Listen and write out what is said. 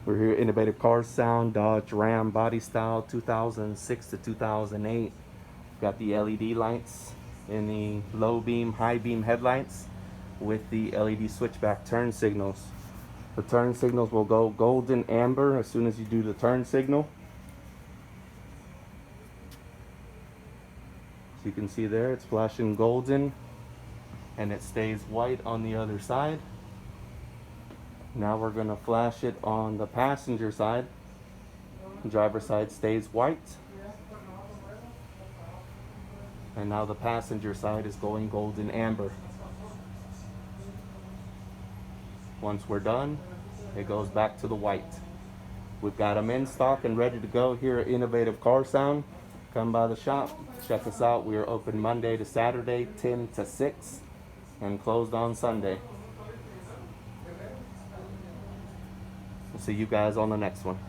We're here, Innovative Car Sound, Dodge Ram body style, 2006 to 2008. Got the LED lights in the low beam, high beam headlights with the LED switchback turn signals. The turn signals will go golden amber as soon as you do the turn signal. So you can see there, it's flashing golden and it stays white on the other side. Now we're gonna flash it on the passenger side. The driver's side stays white. And now the passenger side is going golden amber. Once we're done, it goes back to the white. We've got them in stock and ready to go here at Innovative Car Sound. Come by the shop, check us out. We are open Monday to Saturday, 10 to 6, and closed on Sunday. We'll see you guys on the next one.